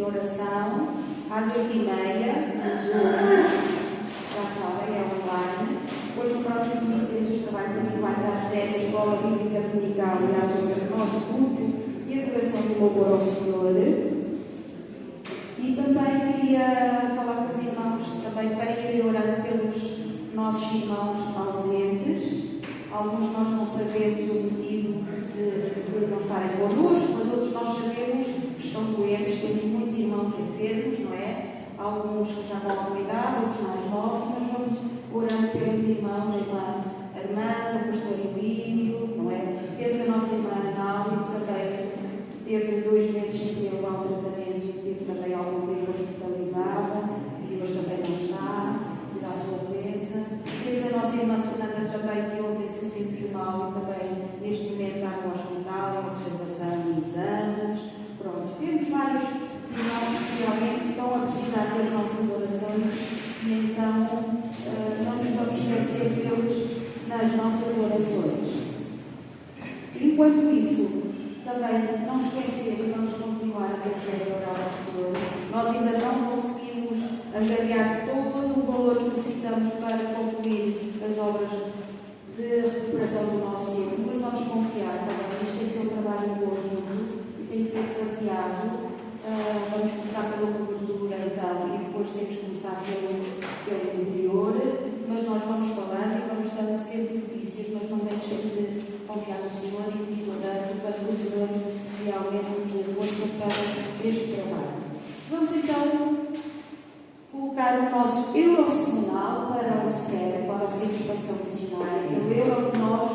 oração às 8h30, já sabem, é online. Depois, no próximo domingo, temos os trabalhos habituais às 10, a Escola Bíblica Dominical e às 8, o nosso culto e a adoração do louvor ao Senhor. E também queria falar com os irmãos também para irem orando pelos nossos irmãos ausentes. Alguns nós não sabemos o motivo de não estarem connosco, mas outros nós sabemos que estão doentes. Temos muitos irmãos enfermos, não é? Alguns que já vão à comunidade, outros mais novos, mas vamos orando pelos irmãos, a irmã Armanda, o pastor Emílio, não é? Temos a nossa irmã Nália, que também teve 2 meses sem ter levado o tratamento e teve também algum tempo hospitalizada e hoje também não está, e dá a sua doença. Temos a nossa irmã Fernanda também, que ontem se sentiu mal e também neste momento está no hospital, em observação e exames. Pronto, temos vários irmãos que realmente estão a precisar das nossas orações e então não nos vamos esquecer deles nas nossas orações. Enquanto isso, também não esquecer e vamos continuar a ter que orar ao Senhor. Nós ainda não conseguimos angariar todo o valor que necessitamos para concluir as obras de recuperação do nosso tempo, mas vamos confiar também. Isto tem que ser um trabalho conjunto e tem que ser faseado. Vamos começar pela cobertura então e depois temos que começar pelo interior, mas nós vamos falando e vamos dando sempre notícias, mas não deixem de confiar no Senhor e de orar para que o Senhor realmente nos dê força para este trabalho. Vamos então colocar o nosso euro semanal para o CER, para a Expansão Missionária, o euro que nós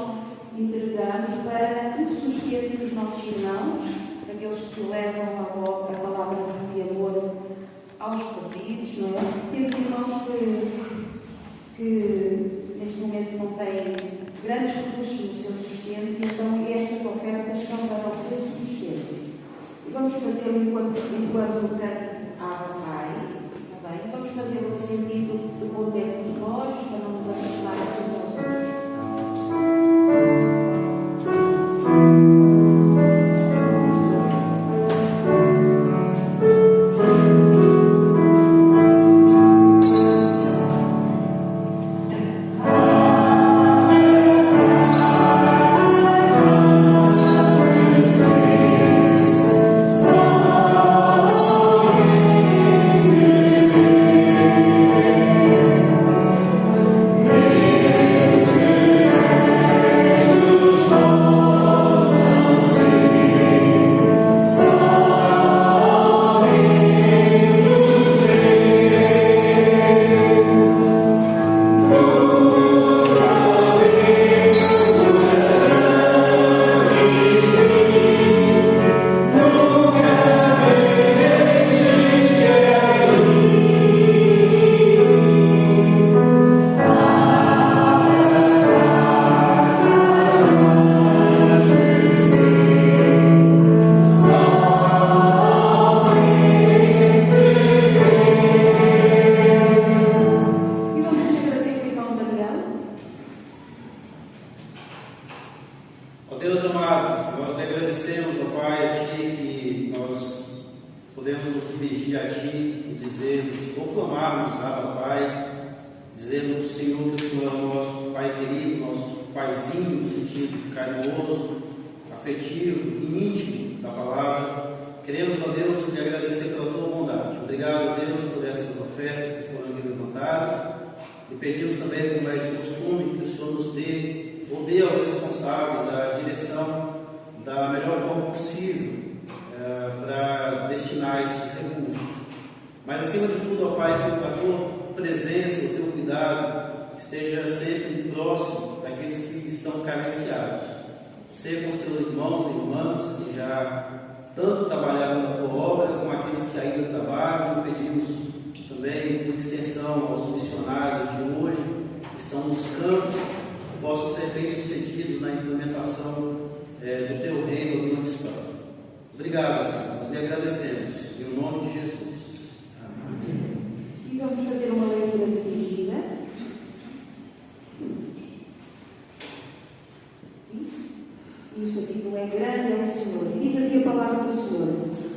entregamos para o sustento dos nossos irmãos, aqueles que levam a palavra de amor aos partidos, não é? Temos irmãos que neste momento não têm grandes recursos no seu sustento e então estas ofertas são para o seu sustento. E vamos fazê-lo enquanto o canto Ave Pai, tá bem? Vamos fazê-lo no sentido de poder os olhos para não nos afastar uns aos outros.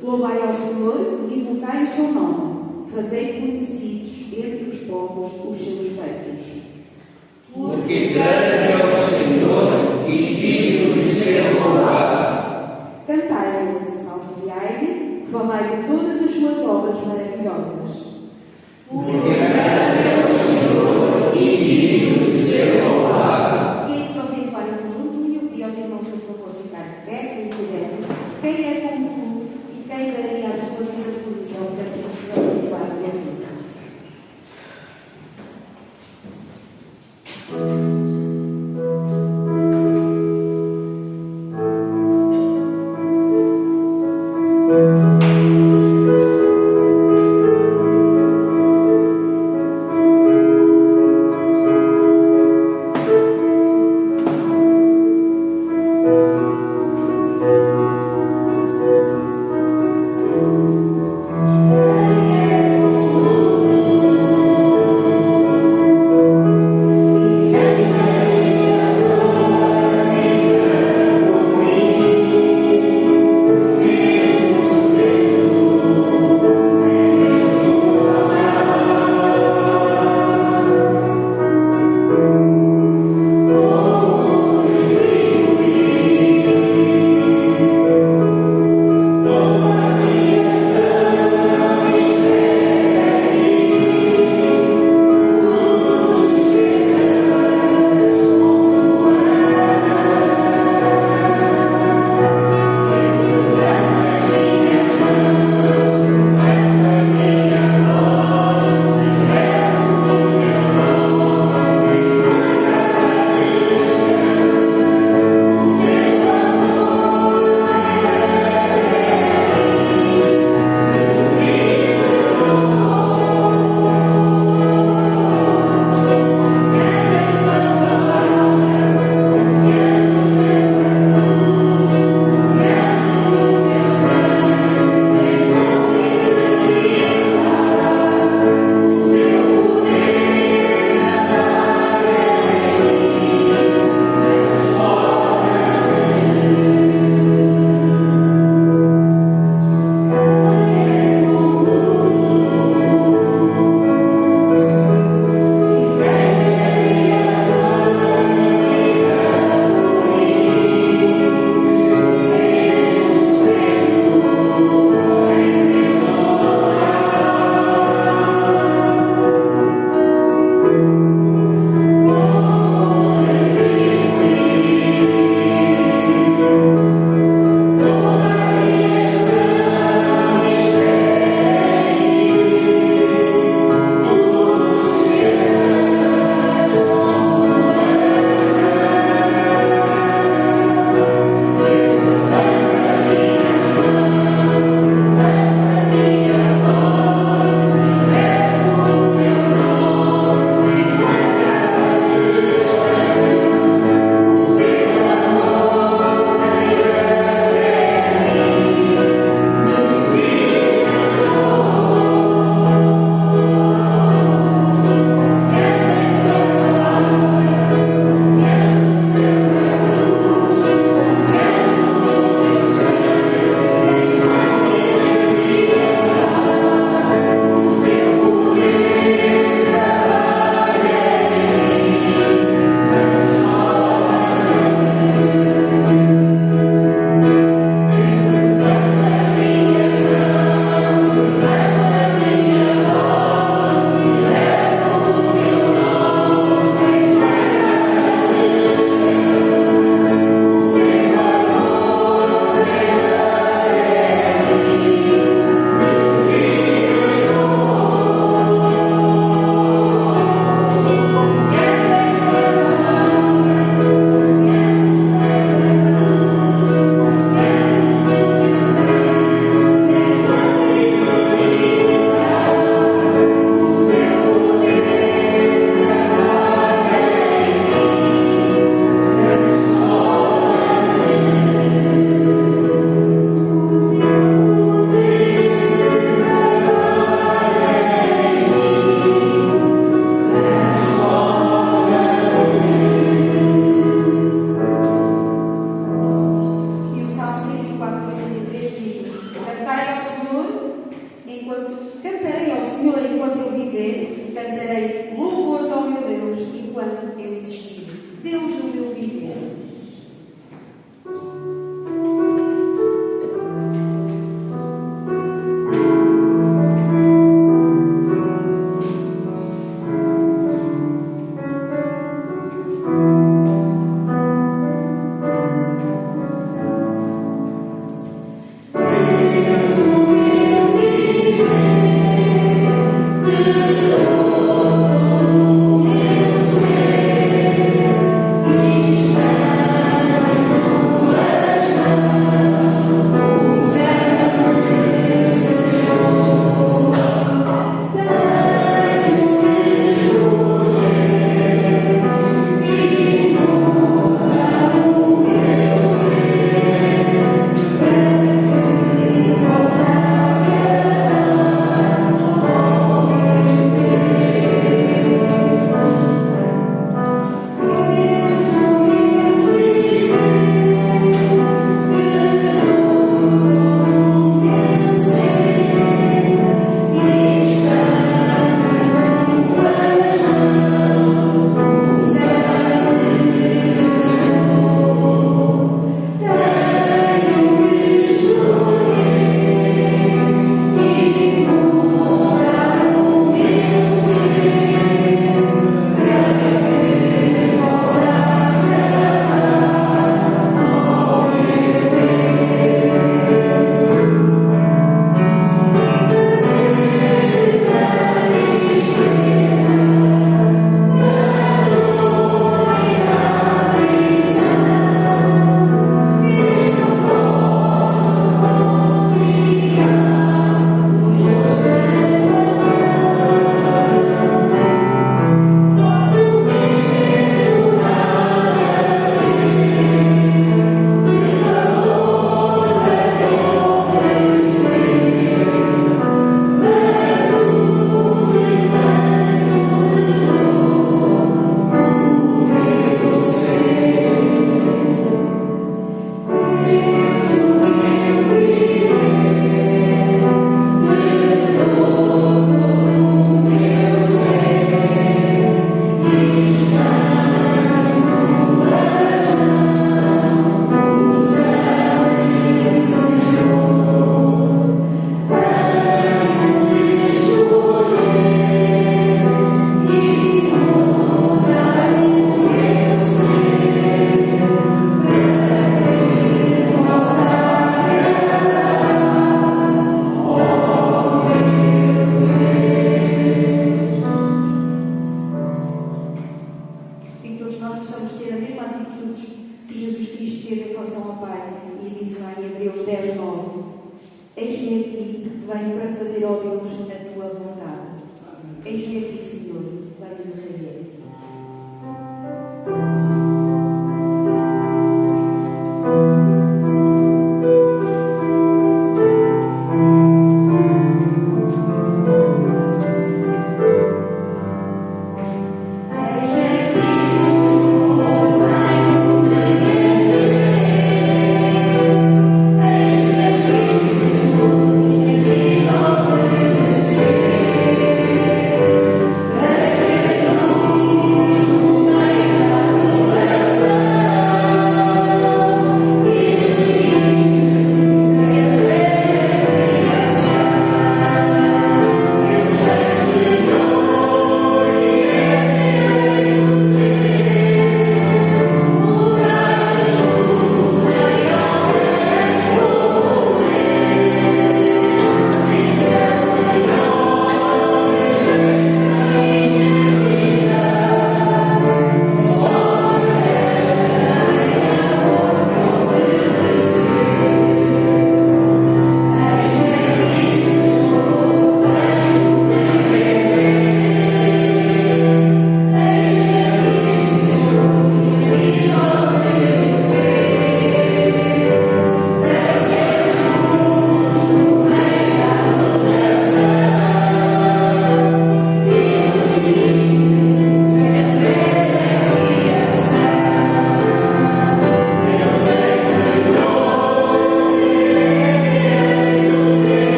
Louvai ao Senhor, invocai fazei conhecidos entre os povos os seus feitos. Porque grande é o Senhor e digno de ser louvado. Cantai-lhe, salmodiai-lhe, falai de todas as suas obras maravilhosas. Porque grande é o Senhor e digno de ser louvado. E isso vamos entoar em conjunto, e eu pedi aos irmãos, por favor, ficar de pé, quem puder. Quem é como tu e quem daria a sua vida por mim? É o que vamos entoar em conjunto. Cantarei ao Senhor Senhor enquanto eu viver, cantarei louvores ao meu Deus enquanto eu existir. Deus no meu viver.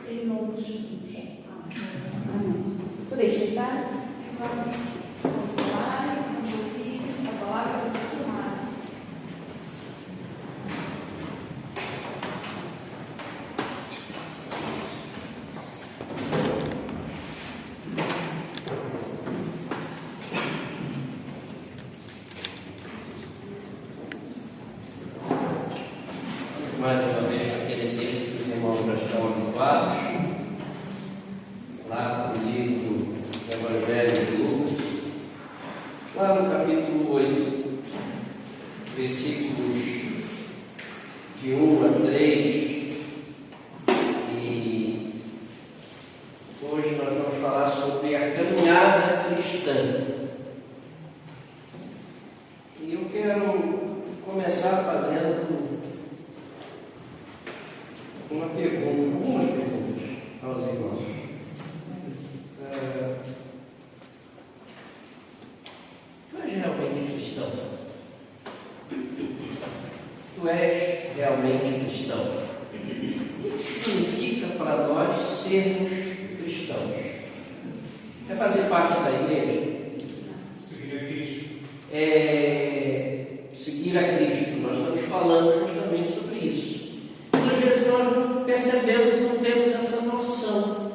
Em nome de Jesus. Amém. Podeis sentar. Vamos falar, vamos ouvir a palavra do Tomás. Mais uma vez, aquele texto que os irmãos já estão habituados, lá no livro do Evangelho de Lucas, lá no capítulo 8, versículos de 1 a 3, e hoje nós vamos falar sobre a caminhada cristã. E eu quero começar fazendo algumas perguntas aos irmãos. Tu és realmente cristão? Tu és realmente cristão? O que significa para nós sermos cristãos? É fazer parte da igreja? Seguir a Cristo. É seguir a Cristo. Nós estamos falando justamente sobre isso. Mas às vezes nós não percebemos, não temos essa noção.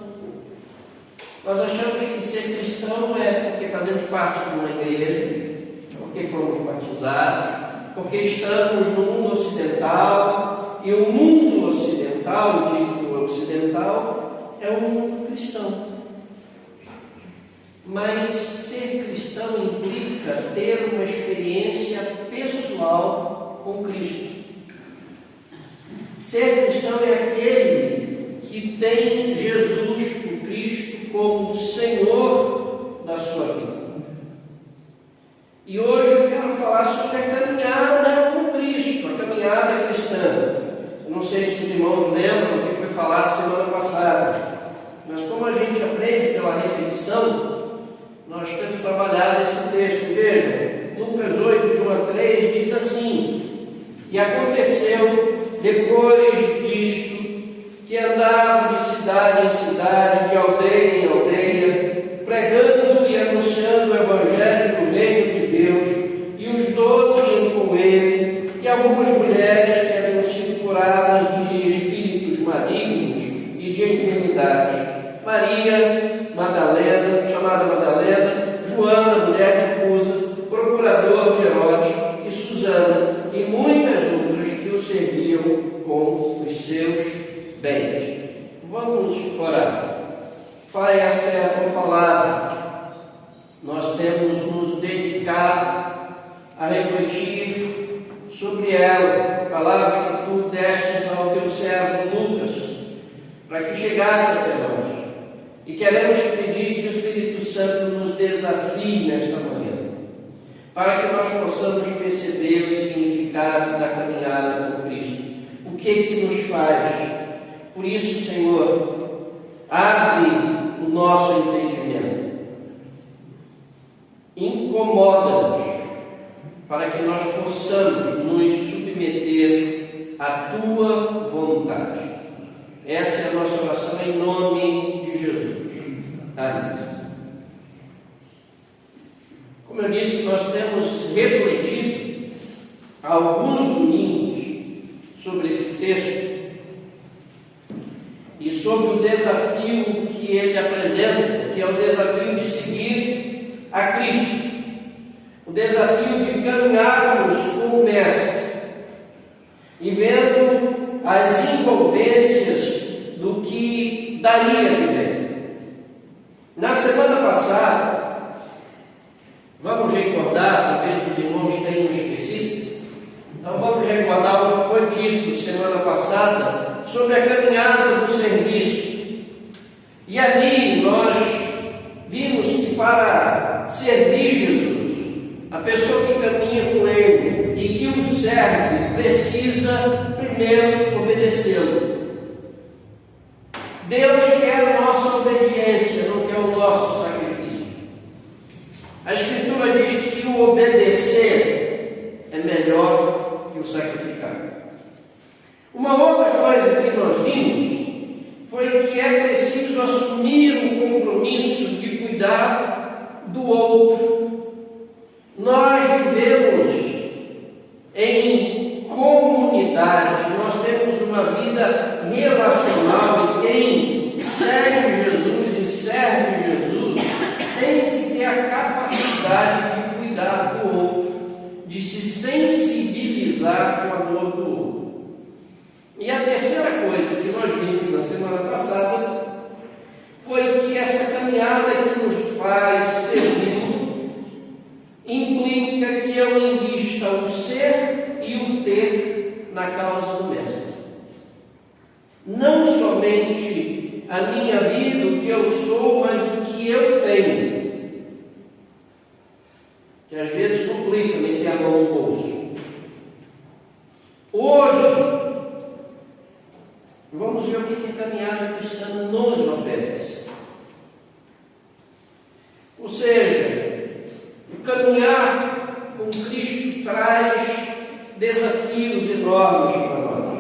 Nós achamos que ser cristão é porque fazemos parte de uma igreja, porque fomos batizados, porque estamos no mundo ocidental, e o mundo ocidental, dito ocidental, é o mundo cristão. Mas ser cristão implica ter uma experiência pessoal com Cristo. Ser cristão é aquele que tem Jesus, o Cristo, como Senhor da sua vida. E hoje eu quero falar sobre a caminhada com Cristo, a caminhada cristã. Eu não sei se os irmãos lembram o que foi falado semana passada, mas como a gente aprende pela repetição, nós temos trabalhado esse texto. Vejam, Lucas 8, de 1 a 3 diz assim: e aconteceu depois disto, que andava de cidade em cidade, de aldeia em aldeia, pregando e anunciando o Evangelho do reino de Deus, e os 12 iam com ele, e algumas mulheres que haviam sido curadas de espíritos malignos e de enfermidades. Maria Madalena, chamada Madalena, Joana, mulher de Cusa, procurador de Herodes, e Susana, e muitas outras que o serviam com os seus bens. Vamos orar. Pai, esta é a tua palavra. Nós temos nos dedicado a refletir sobre ela, a palavra que tu destes ao teu servo Lucas, para que chegasse até nós. E queremos pedir que o Espírito Santo nos desafie nesta manhã, para que nós possamos perceber o significado da caminhada com Cristo. O que nos faz? Por isso, Senhor, abre o nosso entendimento. Incomoda-nos, para que nós possamos nos submeter à tua vontade. Essa é a nossa oração em nome de Jesus. Amém. Como eu disse, nós temos refletido há alguns domingos sobre esse texto e sobre o desafio que ele apresenta, que é o desafio de seguir a Cristo, o desafio de caminharmos com o Mestre e vendo as envolvências do que daria a viver. Na semana passada, vamos recordar, talvez os irmãos tenham esquecido, então vamos recordar o que foi dito semana passada sobre a caminhada do serviço. E ali nós vimos que para servir Jesus, a pessoa que caminha com Ele e que o serve precisa primeiro obedecê-lo. Deus quer a nossa obediência, não quer o nosso sacrifício. A Escritura diz que o obedecer é melhor que o sacrificar. Uma outra coisa que nós vimos foi que é preciso assumir o compromisso de cuidar do outro. Nós vivemos em comunidade, nós temos uma vida relacional, e quem segue Jesus e serve Jesus tem que ter a capacidade de cuidar do outro, de se sensibilizar com a dor do outro. E a terceira coisa que nós vimos na semana passada foi que essa caminhada que nos faz servir implica que eu invista o ser e o ter na causa do Mestre. Não somente a minha vida, o que eu sou, mas o que eu tenho. Que às vezes complica meter a mão no bolso. Hoje, vamos ver o que a caminhada cristã nos oferece. Ou seja, o caminhar com Cristo traz desafios enormes para nós,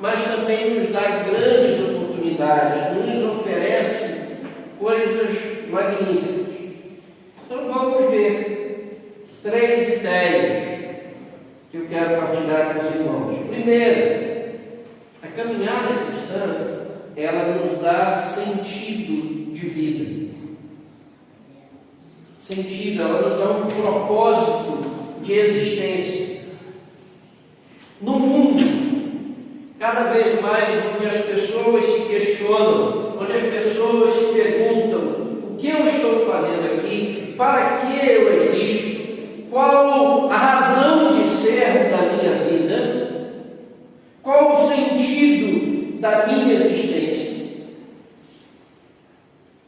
mas também nos dá grandes oportunidades, nos oferece coisas magníficas. Então vamos ver 3 ideias que eu quero partilhar com os irmãos. Primeiro, a caminhada cristã, ela nos dá sentido de vida. Sentido, ela nos dá um propósito de existência. No mundo, cada vez mais, onde as pessoas se questionam, onde as pessoas se perguntam: o que eu estou fazendo aqui? Para que eu existo? Qual a razão de ser da minha vida? Qual o sentido da minha existência?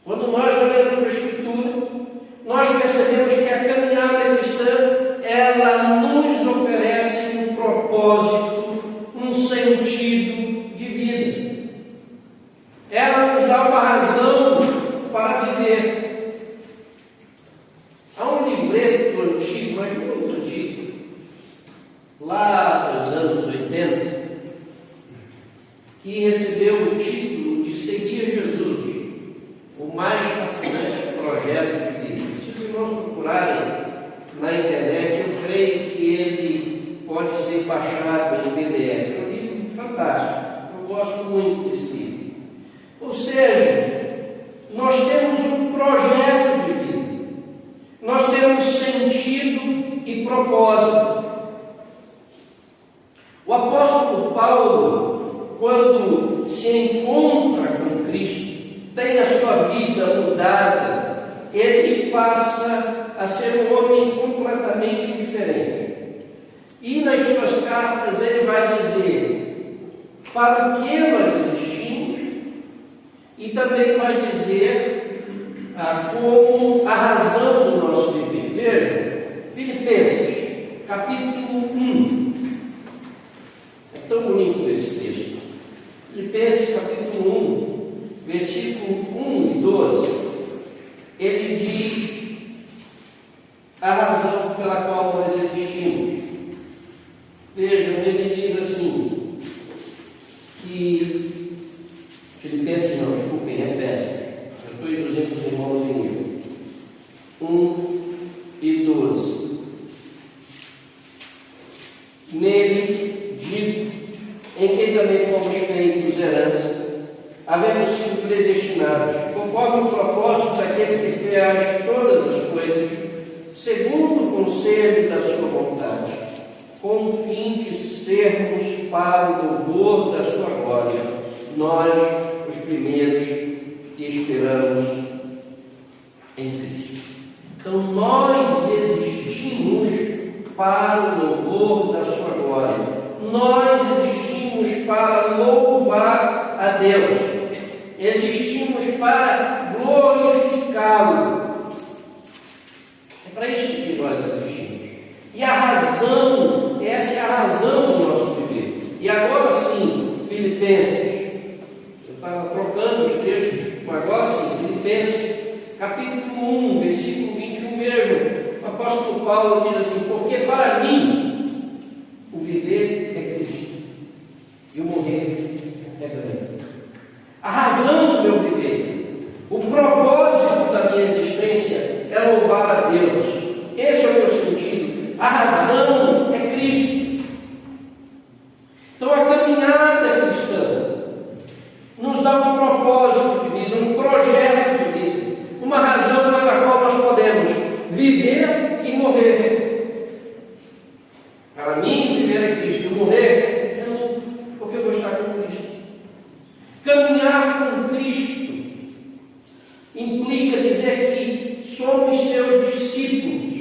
Quando nós olhamos para a Escritura, nós percebemos que a caminhada cristã, ela nos oferece um propósito, um sentido de vida. Ela nos dá uma razão para viver. Há um livreto antigo, mas muito antigo, lá nos anos 80, que recebeu o título de Seguir Jesus, o mais fascinante projeto de vida. Se os irmãos procurarem na internet, eu creio que ele pode ser baixado em PDF. É um livro fantástico, eu gosto muito desse livro. Ou seja, nós temos um projeto de vida, nós temos sentido e propósito. O apóstolo Paulo, quando se encontra com Cristo, tem a sua vida mudada, ele passa a ser um homem completamente diferente. E nas suas cartas ele vai dizer para o que nós existimos, e também vai dizer como a razão do nosso viver. Vejam, Filipenses, capítulo 1. É tão bonito esse texto. Filipenses, capítulo 1, versículo 1 e 12. Ele diz a razão pela qual nós existimos. Vejam, ele diz assim, que Filipenses não, desculpem, Efésios. Eu estou induzindo os irmãos em erro. 1 e 12. Nele, digo, em quem também fomos feitos herança, havendo sido predestinados, conforme o propósito daquele que fez todas as coisas, segundo o conselho da sua vontade, com o fim de sermos para o louvor da sua glória, nós, os primeiros que esperamos em Cristo. Então, nós existimos para o louvor da sua glória. Nós existimos para louvar a Deus. Existimos para glorificá-lo. É para isso que nós existimos. E a razão, essa é a razão do nosso viver. E agora sim, Filipenses. Eu estava trocando os textos, mas agora sim, Filipenses, capítulo 1, versículo 21, vejam. O apóstolo Paulo diz assim: porque para mim o viver é Cristo e o morrer é ganho. A minha existência é louvar a Deus. Esse é o meu sentido. A razão é Cristo. Então a caminhada cristã nos dá um propósito de vida, um projeto de vida, uma razão pela qual nós podemos viver e morrer. Para mim, viver é Cristo, e morrer é lucro, porque eu vou estar com Cristo. Caminhar com Cristo implica dizer que somos seus discípulos.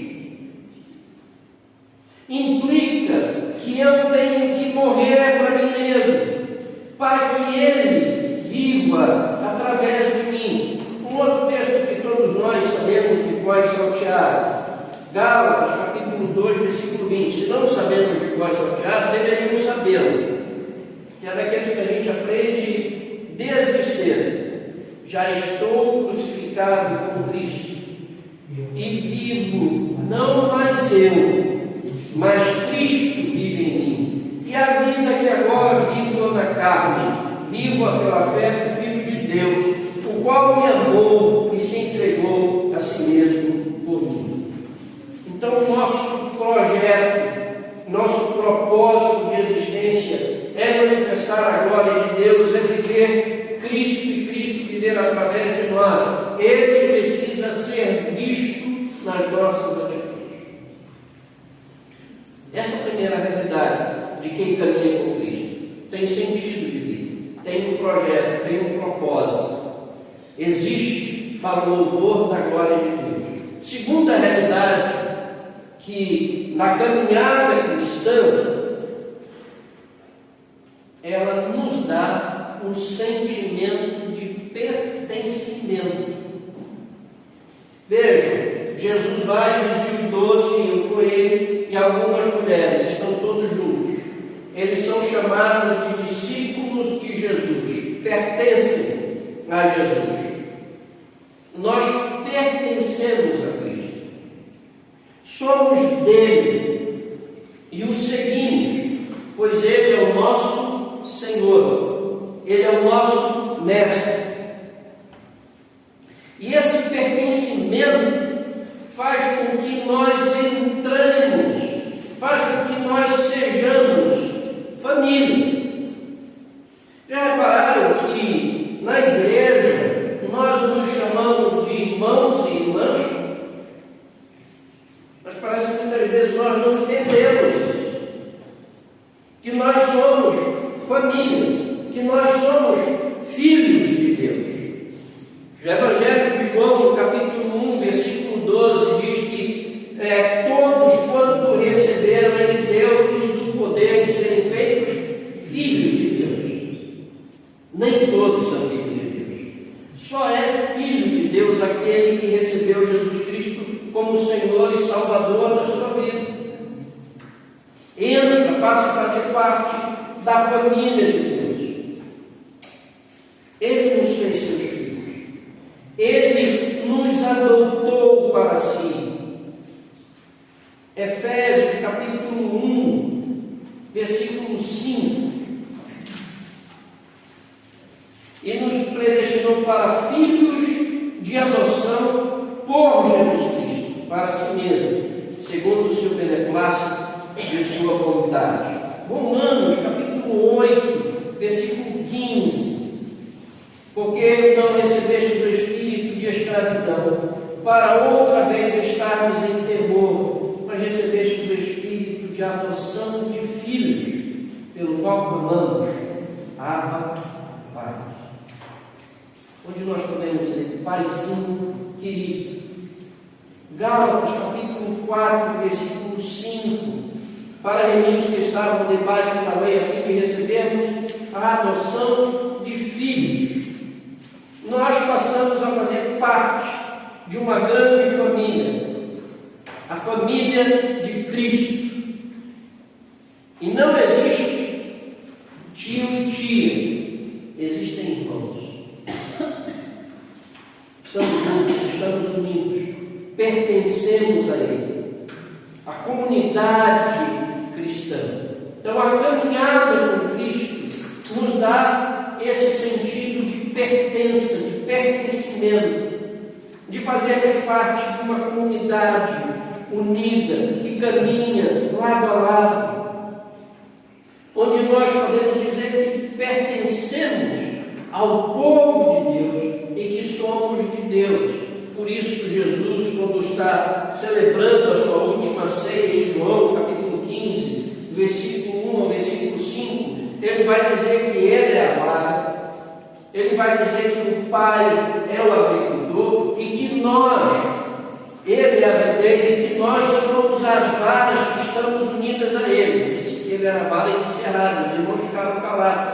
Implica que eu tenho que morrer para mim mesmo, para que Ele viva através de mim. Um outro texto que todos nós sabemos de qual é salteado, Gálatas, capítulo 2, versículo 20. Se não sabemos de qual é salteado, deveríamos sabê-lo. Que é daqueles que a gente aprende desde cedo. Já estou crucificado com Cristo e vivo, não mais eu, mas Cristo vive em mim. E a vida que agora vivo na carne, vivo pela fé do Filho de Deus, o qual me amou e se entregou a si mesmo por mim. Então o nosso projeto, nosso propósito de existência é manifestar a glória de Deus, é viver Cristo e Cristo viver através de nós. Ele precisa ser visto nas nossas atitudes. Essa é a primeira realidade de quem caminha com Cristo. Tem sentido de vida, tem um projeto, tem um propósito. Existe para o louvor da glória de Deus. Segunda realidade, que na caminhada cristã, ela nos dá um sentimento de pertencimento. Vejam, Jesus vai e os 12 iam com ele, e algumas mulheres, estão todos juntos. Eles são chamados de discípulos de Jesus, pertencem a Jesus. Nós pertencemos a Cristo, somos dele e o seguimos, pois ele é o nosso Senhor, ele é o nosso Mestre. E esse pertencimento faz com que nós entremos, faz com que nós sejamos família. Já repararam que na igreja nós nos chamamos de irmãos e irmãs? Mas parece que muitas vezes nós não entendemos isso. Que nós somos família, que nós somos filhos de Deus. O Evangelho de João, no capítulo 1, versículo 12, diz que todos quanto receberam, ele deu-lhes o poder de serem feitos filhos de Deus. Nem todos são filhos de Deus. Só é filho de Deus aquele que recebeu Jesus Cristo como Senhor e Salvador da sua vida. Entra, passa a fazer parte da família de Deus. Ele nos fez seus filhos. Ele nos adotou para si. Efésios capítulo 1, versículo 5. E nos predestinou para filhos de adoção por Jesus Cristo, para si mesmo, segundo o seu beneplácito e sua vontade. Romanos capítulo 8, versículo 15. Porque não recebestes o espírito de escravidão, para outra vez estarmos em temor, mas recebestes o espírito de adoção de filhos, pelo qual clamamos, Abba, Pai. Onde nós podemos dizer, Paizinho querido. Gálatas capítulo 4, versículo 5. Para remir os que estavam debaixo da lei, a fim de recebermos a adoção de filhos. Nós passamos a fazer parte de uma grande família, a família de Cristo. E não existe tio e tia, existem irmãos. Estamos juntos, estamos unidos, pertencemos a Ele, a comunidade cristã. Então a caminhada com Cristo nos dá esse sentido de pertença, de pertencimento, de fazermos parte de uma comunidade unida, que caminha lado a lado, onde nós podemos dizer que pertencemos ao povo de Deus e que somos de Deus. Por isso Jesus, quando está celebrando a sua última ceia em João, capítulo 15, do versículo 1 ao versículo 5, ele vai dizer que ele é a vara, ele vai dizer que o Pai é o agricultor e que nós, ele é a videira e que nós somos as varas que estamos unidas a ele. Disse que ele era a vara e disse errado, os irmãos ficaram calados.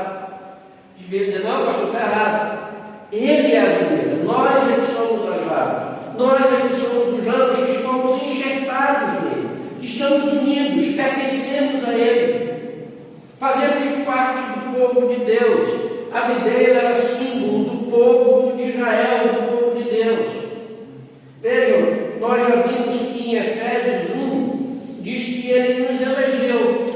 Devia dizer, não, pastor, está errado. Ele é a videira, nós é que somos as varas, nós é que somos os ramos que estamos enxertados nele, que estamos unidos, pertencemos a ele, fazemos parte do povo de Deus. A videira era símbolo do povo de Israel, do povo de Deus. Vejam, nós já vimos que em Efésios 1 diz que ele nos elegeu.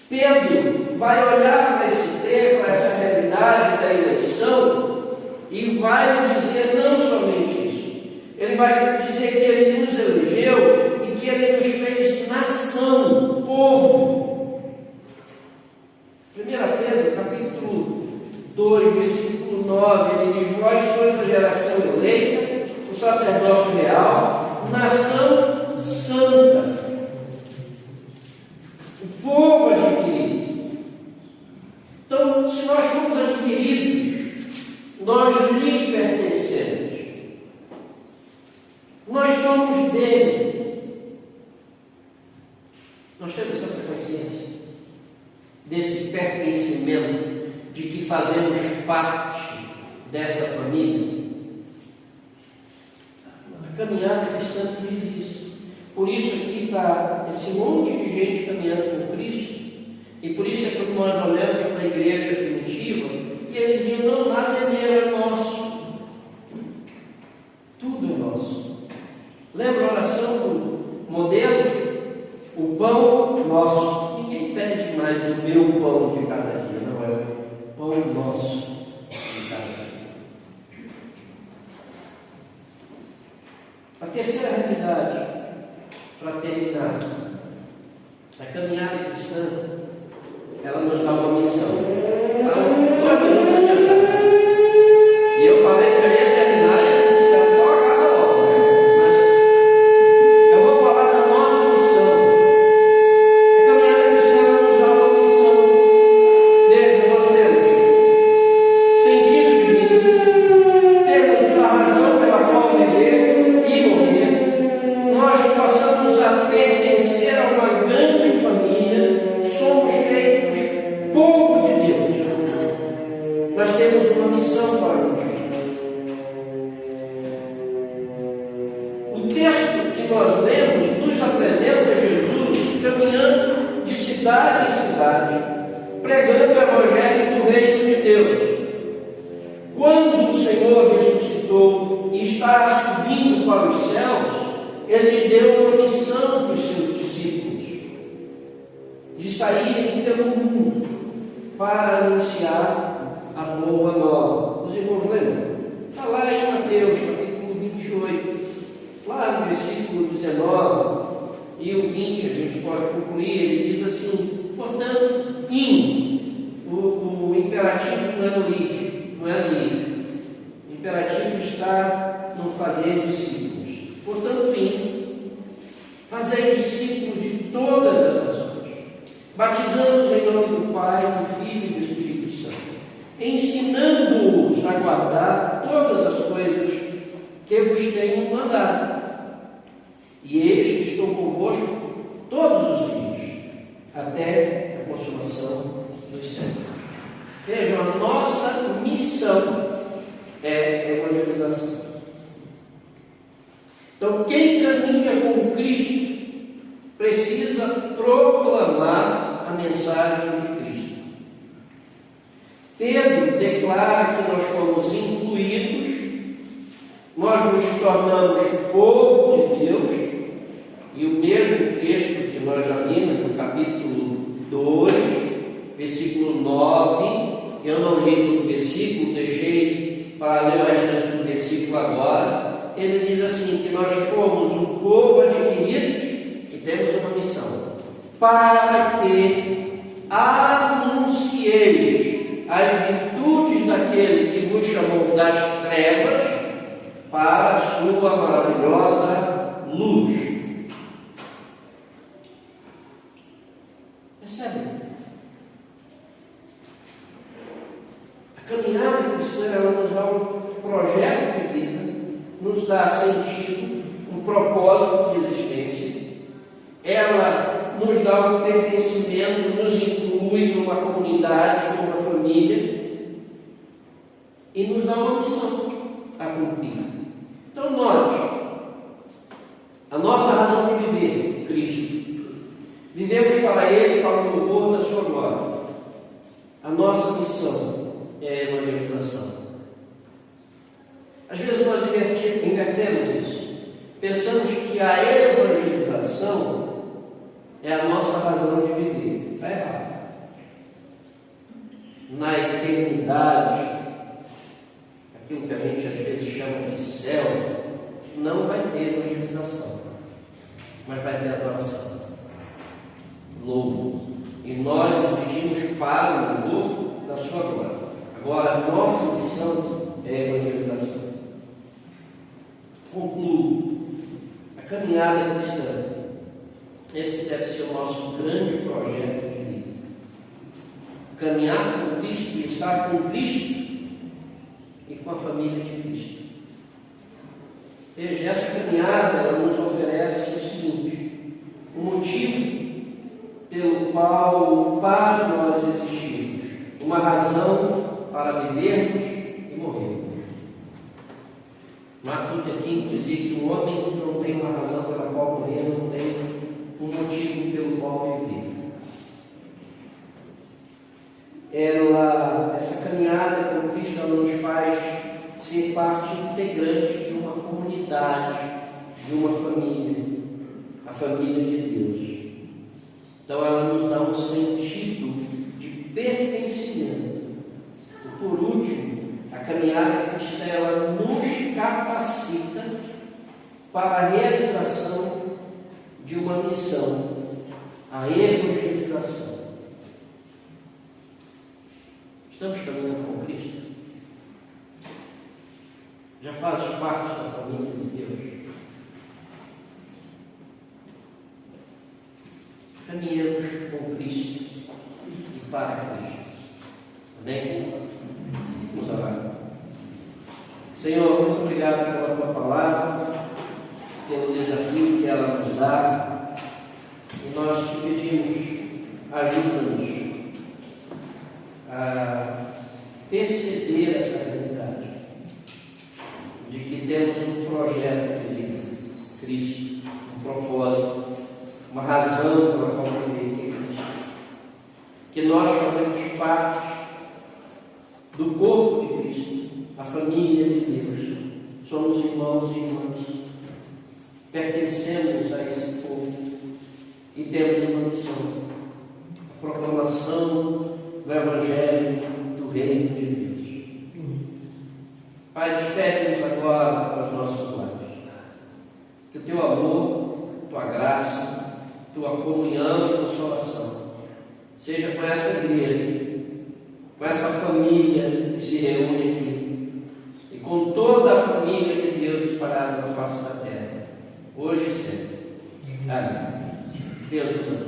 Pedro vai olhar para esse texto, para essa realidade da eleição, e vai dizer não somente isso, ele vai dizer que ele nos elegeu e que ele nos fez nação, povo. 1 Pedro, capítulo 2, versículo 9, ele diz: vós sois a geração eleita, o sacerdócio real, nação santa, o povo adquirido. Então, se nós fomos adquiridos, nós lhe pertencemos, nós somos dele. Nós temos essa consciência desse pertencimento, de que fazemos parte dessa família. A caminhada cristã diz isso. Por isso aqui está esse monte de gente caminhando com Cristo, e por isso é que nós olhamos para a igreja primitiva e eles diziam: não, nada é meu, é nosso, tudo é nosso. Lembra a oração do modelo? O pão nosso. Ninguém pede mais o meu pão de cada dia, não é o pão nosso de cada dia. A terceira realidade, para terminar, a caminhada cristã, ela nos dá uma missão. E eu falei que eu ia terminar e a missão não acaba logo, né? Mas eu vou falar da nossa missão. A caminhada cristã nos dá uma missão. Veja, nós temos sentido de vida, temos a razão pela qual viver e morrer. Nós passamos a pertencer a uma grande família, somos feitos povo de Deus. Nós temos uma missão para cumprir. O texto que nós lemos nos apresenta Jesus caminhando de cidade em cidade, pregando o Evangelho do Reino de Deus. Quando o Senhor ressuscitou e está subindo para os céus, Ele deu uma missão para os seus discípulos, de saírem pelo mundo para anunciar a boa nova. Os irmãos lembram? Está lá em Mateus, capítulo 28, lá no versículo 19 e o 20, a gente pode concluir, ele diz assim: portanto, o imperativo não é no id, não é no ir. O imperativo está no fazer discípulos. Portanto, fazei discípulos de todas as nações, batizando-os em nome do Pai, do Filho e do Espírito Santo, ensinando-os a guardar todas as coisas que vos tenho mandado. E eis que estou convosco todos os dias, até a consumação dos séculos. Vejam, a nossa missão é evangelização. Então, quem caminha com Cristo precisa proclamar a mensagem de Cristo. Pedro declara que nós fomos incluídos, nós nos tornamos povo de Deus, e o mesmo texto que nós já vimos no capítulo 2, versículo 9, eu não li todo o versículo, deixei para ler o restante do versículo agora. ele diz assim, que nós fomos um povo adquirido e temos uma missão, para que anuncieis as virtudes daquele que vos chamou das trevas para a sua maravilhosa luz. Percebe? A caminhada cristã, ela nos dá um projeto de vida, nos dá sentido, um propósito de existência. Ela nos dá um pertencimento, nos inclui numa comunidade, numa família, e nos dá uma missão a cumprir. Então nós, a nossa razão de viver, Cristo, vivemos para Ele, para o louvor da sua glória. A nossa missão é a evangelização. Às vezes nós invertemos isso. Pensamos que a evangelização é a nossa razão de viver. Está errado. Na eternidade, aquilo que a gente às vezes chama de céu, não vai ter evangelização, mas vai ter adoração, louvo. E nós existimos para o louvor da sua glória. Agora, a nossa missão é a evangelização. Concluo. A caminhada cristã, esse deve ser o nosso grande projeto de vida. Caminhar com Cristo e estar com Cristo e com a família de Cristo. Veja, essa caminhada ela nos oferece o seguinte: o motivo pelo qual para nós existimos, uma razão para vivermos e morrermos. Martin Luther King dizia que um homem que não tem uma razão pela qual morrer não tem um motivo pelo qual viver. Essa caminhada com Cristo nos faz ser parte integrante de uma comunidade, de uma família, a família de Deus. Então ela nos dá um sentido de pertencimento. E por último, a caminhada cristã ela nos capacita para a realização de uma missão, a evangelização. Estamos caminhando com Cristo? Já fazes parte da família de Deus? Caminhamos com Cristo e para Cristo. Amém? Vamos orar. Senhor, muito obrigado pela tua palavra, pelo desafio que ela nos dá. E nós te pedimos, ajuda-nos a perceber essa realidade de que temos um projeto de vida, Cristo, um propósito, uma razão pela qual viver, que é Cristo. Que nós fazemos parte do corpo de Cristo, a família de Deus. Somos irmãos e irmãs, pertencemos a esse povo e temos uma missão: a proclamação do Evangelho do Reino de Deus. Pai, despede-nos agora para os nossos lares. Que o teu amor, tua graça, tua comunhão e consolação seja com essa igreja, com essa família que se reúne aqui e com toda a família de Deus espalhada na face da terra, hoje e sempre. Amém. Deus nos abençoe.